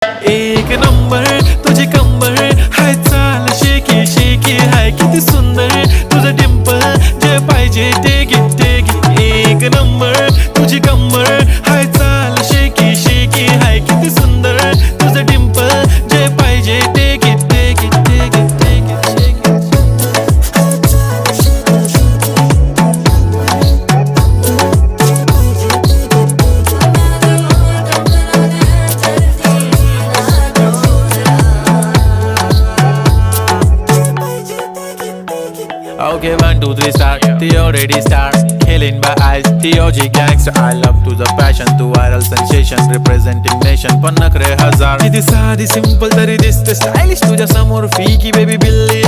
एक नंबर तुझी कंबर हाय, चाल शेकी शेकी हाय, किती सुंदर तुझं डिंपल, जे पाहिजे ते घे. एक नंबर तुझी कंबर हाय, चाल शेकी शेकी हाय, किती सुंदर तुझं डिंपल, जे पाहिजे ते घे. Okay, 1, 2, 3 start. The already start. Killing by eyes. TOG gangster. I love to the passion, to viral sensation, representing nation. पण नखरे हजार. किती साधी सिंपल तरी दिसते स्टायलिश तुझ्या समोर, फीकी बेबी बिल्ली.